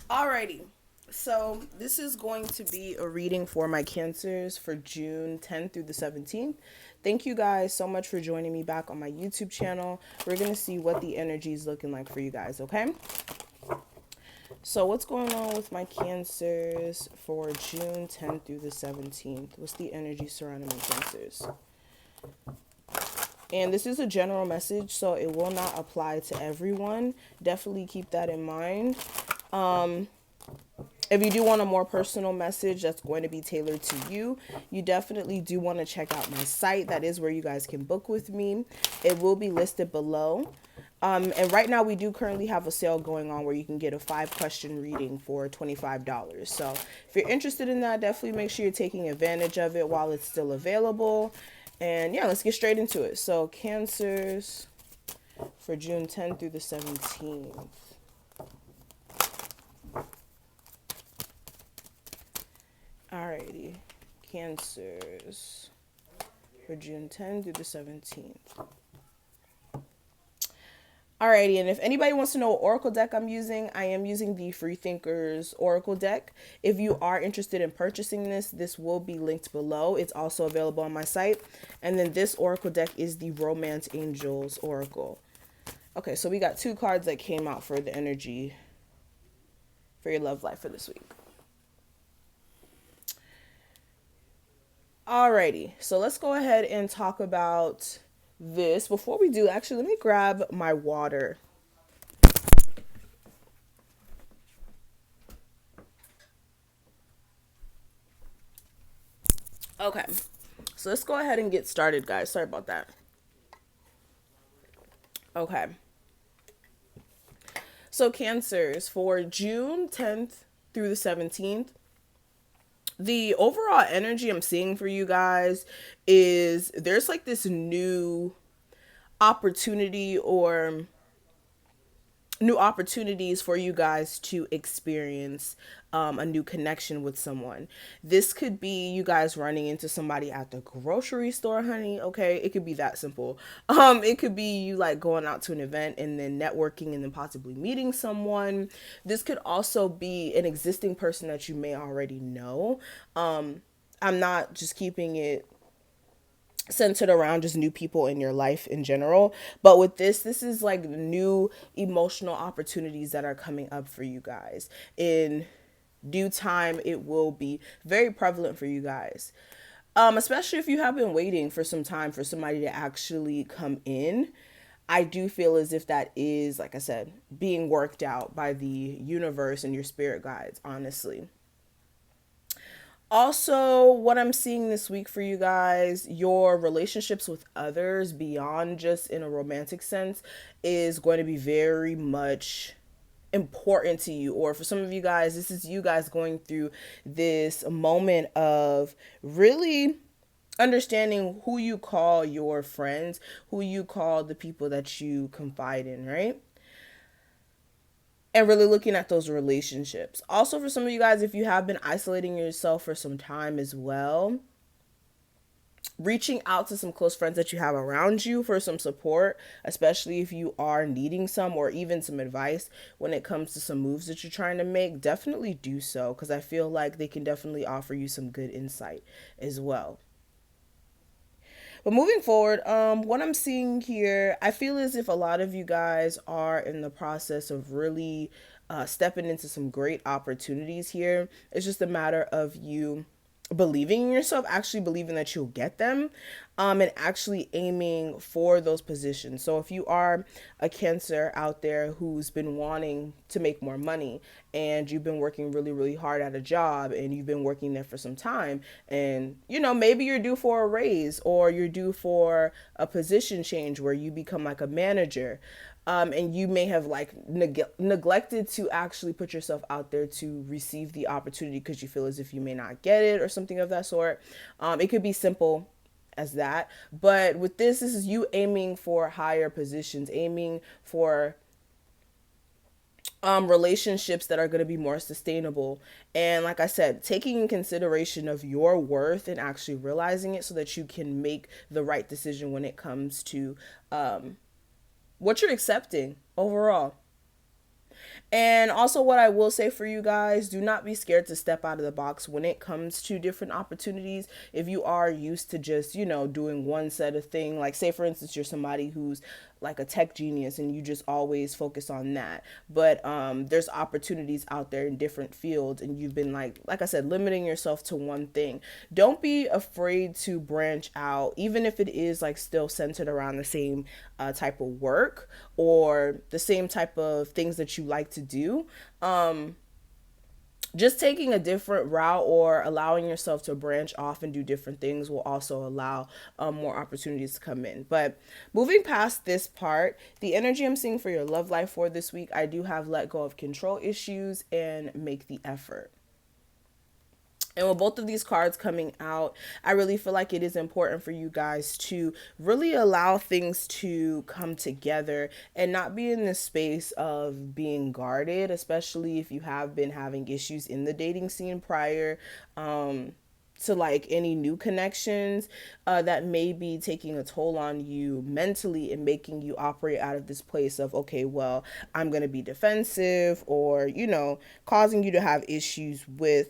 Alrighty. So this is going to be a reading for my cancers for June 10th through the 17th. Thank you guys so much for joining me back on my YouTube channel. We're going to see what the energy is looking like for you guys, okay? So what's going on with my cancers for June 10th through the 17th? What's the energy surrounding my cancers? And this is a general message, so it will not apply to everyone. Definitely keep that in mind. If you do want a more personal message that's going to be tailored to you, you definitely do want to check out my site. That is where you guys can book with me. It will be listed below. And right now we do currently have a sale going on where you can get a 5-question reading for $25. So if you're interested in that, definitely make sure you're taking advantage of it while it's still available. And yeah, let's get straight into it. So cancers for June 10th through the 17th. Alrighty, cancers for June 10th through the 17th. Alrighty, and if anybody wants to know what oracle deck I'm using, I am using the Freethinkers Oracle deck. If you are interested in purchasing this will be linked below. It's also available on my site. And then this oracle deck is the Romance Angels Oracle. Okay, so we got 2 cards that came out for the energy for your love life for this week. Alrighty, so let's go ahead and talk about this. Before we do, actually, let me grab my water. Okay, so let's go ahead and get started, guys. Sorry about that. Okay, so cancers for June 10th through the 17th. The overall energy I'm seeing for you guys is there's like this new opportunity or new opportunities for you guys to experience a new connection with someone. This could be you guys running into somebody at the grocery store, honey. Okay, it could be that simple. It could be you like going out to an event and then networking and then possibly meeting someone. This could also be an existing person that you may already know. I'm not just keeping it centered around just new people in your life in general, but with this is like new emotional opportunities that are coming up for you guys in due time. It will be very prevalent for you guys, especially if you have been waiting for some time for somebody to actually come in. I do feel as if that is, like I said, being worked out by the universe and your spirit guides, honestly. Also, what I'm seeing this week for you guys, your relationships with others beyond just in a romantic sense is going to be very much important to you. Or for some of you guys, this is you guys going through this moment of really understanding who you call your friends, who you call the people that you confide in, right? And really looking at those relationships. Also, for some of you guys, if you have been isolating yourself for some time as well, reaching out to some close friends that you have around you for some support, especially if you are needing some or even some advice when it comes to some moves that you're trying to make, definitely do so, because I feel like they can definitely offer you some good insight as well. But moving forward, what I'm seeing here, I feel as if a lot of you guys are in the process of really stepping into some great opportunities here. It's just a matter of you believing in yourself, actually believing that you'll get them, and actually aiming for those positions. So if you are a cancer out there who's been wanting to make more money and you've been working really, really hard at a job and you've been working there for some time, and maybe you're due for a raise or you're due for a position change where you become like a manager, and you may have like neglected to actually put yourself out there to receive the opportunity because you feel as if you may not get it or something of that sort. It could be simple as that, but with this is you aiming for higher positions, aiming for relationships that are going to be more sustainable, and like I said, taking in consideration of your worth and actually realizing it so that you can make the right decision when it comes to what you're accepting overall. And also, what I will say for you guys, do not be scared to step out of the box when it comes to different opportunities. If you are used to just, doing one set of thing, like say for instance, you're somebody who's like a tech genius and you just always focus on that. But there's opportunities out there in different fields, and you've been like I said, limiting yourself to one thing. Don't be afraid to branch out, even if it is like still centered around the same type of work or the same type of things that you like to do. Just taking a different route or allowing yourself to branch off and do different things will also allow more opportunities to come in. But moving past this part, the energy I'm seeing for your love life for this week, I do have let go of control issues and make the effort. And with both of these cards coming out, I really feel like it is important for you guys to really allow things to come together and not be in the space of being guarded, especially if you have been having issues in the dating scene prior to like any new connections that may be taking a toll on you mentally and making you operate out of this place of, okay, well, I'm going to be defensive, or, causing you to have issues with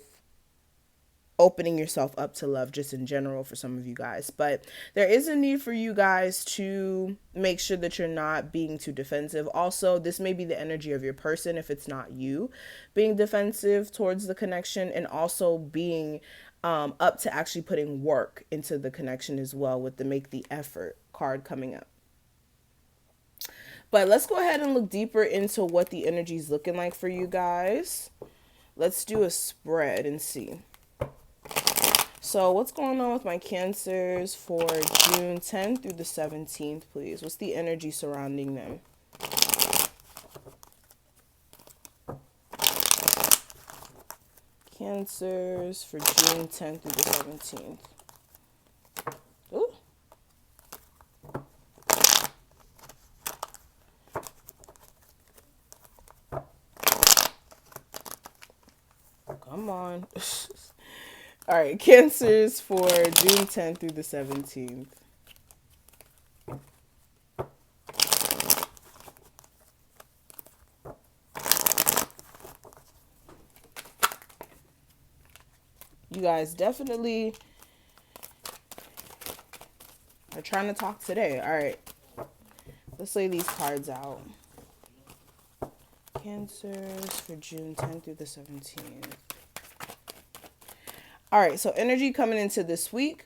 opening yourself up to love just in general for some of you guys. But there is a need for you guys to make sure that you're not being too defensive. Also, this may be the energy of your person if it's not you being defensive towards the connection, and also being up to actually putting work into the connection as well, with the make the effort card coming up. But let's go ahead and look deeper into what the energy is looking like for you guys. Let's do a spread and see. So what's going on with my Cancers for June 10th through the 17th, please? What's the energy surrounding them? Cancers for June 10th through the 17th. Ooh. Come on. All right, Cancers for June 10th through the 17th. You guys definitely are trying to talk today. All right, let's lay these cards out. Cancers for June 10th through the 17th. All right, so energy coming into this week.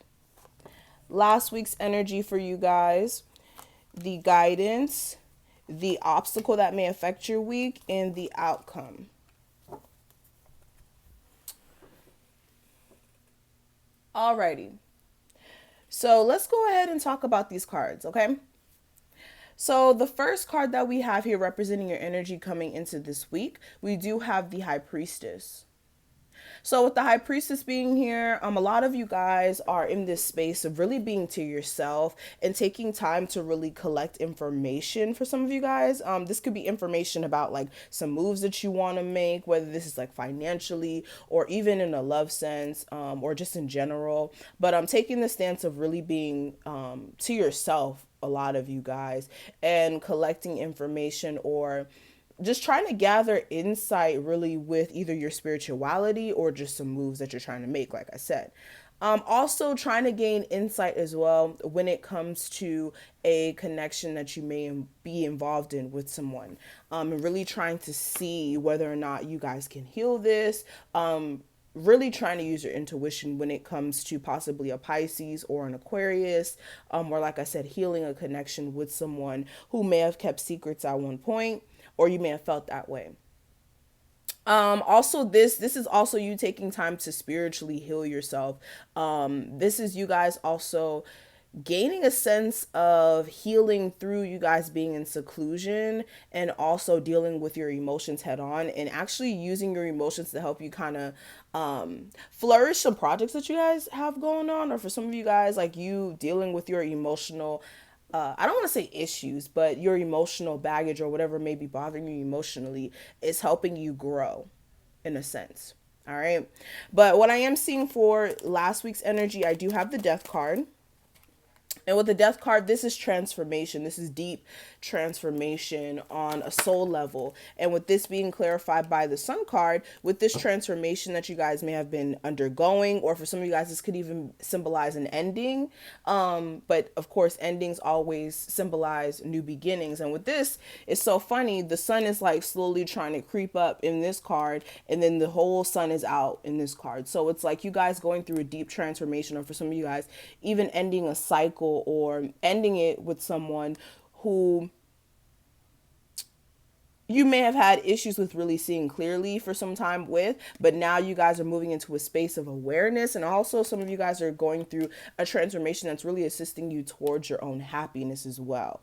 Last week's energy for you guys, the guidance, the obstacle that may affect your week, and the outcome. Alrighty. So let's go ahead and talk about these cards, okay? So the first card that we have here representing your energy coming into this week, we do have the High Priestess. So with the High Priestess being here, a lot of you guys are in this space of really being to yourself and taking time to really collect information. For some of you guys, this could be information about like some moves that you want to make, whether this is like financially or even in a love sense, or just in general. But I'm taking the stance of really being to yourself, a lot of you guys, and collecting information, or just trying to gather insight really with either your spirituality or just some moves that you're trying to make, like I said. Also trying to gain insight as well when it comes to a connection that you may be involved in with someone, and really trying to see whether or not you guys can heal this. Really trying to use your intuition when it comes to possibly a Pisces or an Aquarius, or like I said, healing a connection with someone who may have kept secrets at one point, or you may have felt that way. Also, this is also you taking time to spiritually heal yourself. This is you guys also gaining a sense of healing through you guys being in seclusion, and also dealing with your emotions head on, and actually using your emotions to help you kind of flourish some projects that you guys have going on, or for some of you guys, like you dealing with your emotional I don't want to say issues, but your emotional baggage or whatever may be bothering you emotionally is helping you grow in a sense. All right. But what I am seeing for last week's energy, I do have the Death card. And with the Death card, this is transformation. This is deep transformation on a soul level. And with this being clarified by the Sun card, with this transformation that you guys may have been undergoing, or for some of you guys, this could even symbolize an ending. But of course, endings always symbolize new beginnings. And with this, it's so funny. The Sun is like slowly trying to creep up in this card, and then the whole Sun is out in this card. So it's like you guys going through a deep transformation, or for some of you guys, even ending a cycle or ending it with someone who you may have had issues with really seeing clearly for some time with, but now you guys are moving into a space of awareness. And also some of you guys are going through a transformation that's really assisting you towards your own happiness as well.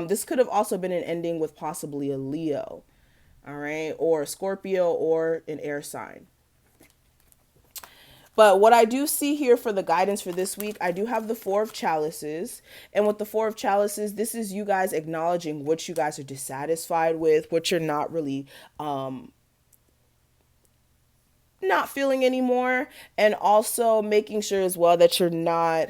This could have also been an ending with possibly a Leo, all right, or a Scorpio, or an air sign. But what I do see here for the guidance for this week, I do have the Four of Chalices. And with the Four of Chalices, this is you guys acknowledging what you guys are dissatisfied with, what you're not really not feeling anymore. And also making sure as well that you're not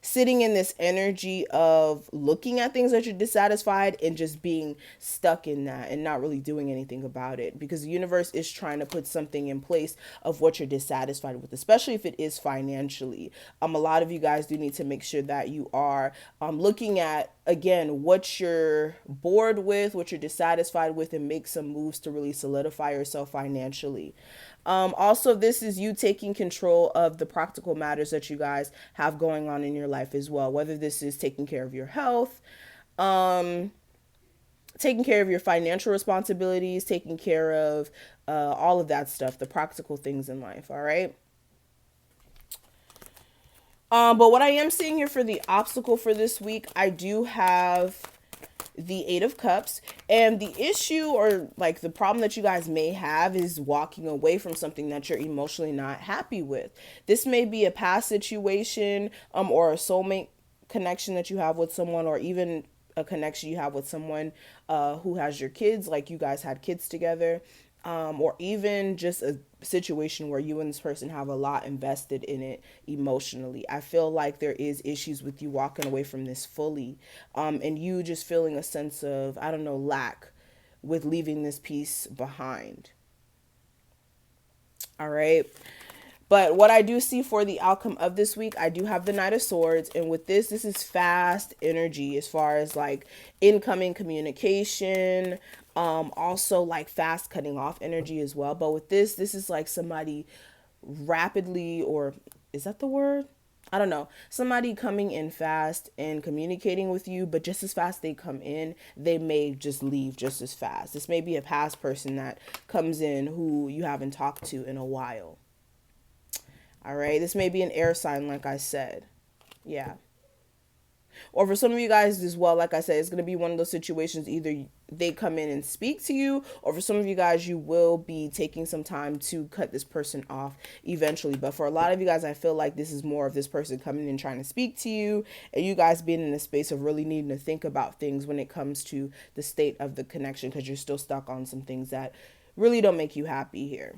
sitting in this energy of looking at things that you're dissatisfied and just being stuck in that and not really doing anything about it, because the universe is trying to put something in place of what you're dissatisfied with, especially if it is financially. A lot of you guys do need to make sure that you are looking at, again, what you're bored with, what you're dissatisfied with, and make some moves to really solidify yourself financially. Also, this is you taking control of the practical matters that you guys have going on in your life as well. Whether this is taking care of your health, taking care of your financial responsibilities, taking care of all of that stuff, the practical things in life. All right. But what I am seeing here for the obstacle for this week, I do have the Eight of Cups, and the issue, or like the problem that you guys may have, is walking away from something that you're emotionally not happy with. This may be a past situation, or a soulmate connection that you have with someone, or even a connection you have with someone who has your kids, like you guys had kids together, or even just a situation where you and this person have a lot invested in it emotionally. I feel like there is issues with you walking away from this fully, and you just feeling a sense of, I don't know, lack with leaving this piece behind. All right. But what I do see for the outcome of this week, I do have the Knight of Swords. And with this is fast energy as far as like incoming communication, also like fast cutting off energy as well. But with this is like somebody rapidly, or is that the word? I don't know. Somebody coming in fast and communicating with you, but just as fast they come in, they may just leave just as fast. This may be a past person that comes in who you haven't talked to in a while. All right. This may be an air sign, like I said. Yeah. Or for some of you guys as well, like I said, it's going to be one of those situations, either they come in and speak to you, or for some of you guys, you will be taking some time to cut this person off eventually. But for a lot of you guys, I feel like this is more of this person coming in trying to speak to you, and you guys being in a space of really needing to think about things when it comes to the state of the connection, because you're still stuck on some things that really don't make you happy here.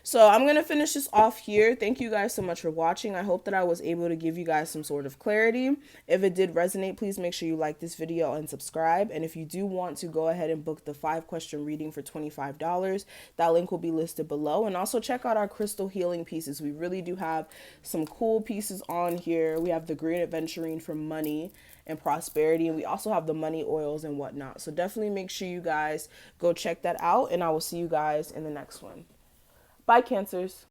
So I'm going to finish this off here. Thank you guys so much for watching. I hope that I was able to give you guys some sort of clarity. If it did resonate, please make sure you like this video and subscribe. And if you do want to go ahead and book the 5-question reading for $25, that link will be listed below. And also check out our crystal healing pieces. We really do have some cool pieces on here. We have the green aventurine for money and prosperity, and we also have the money oils and whatnot. So definitely make sure you guys go check that out, and I will see you guys in the next one. Bye, Cancers.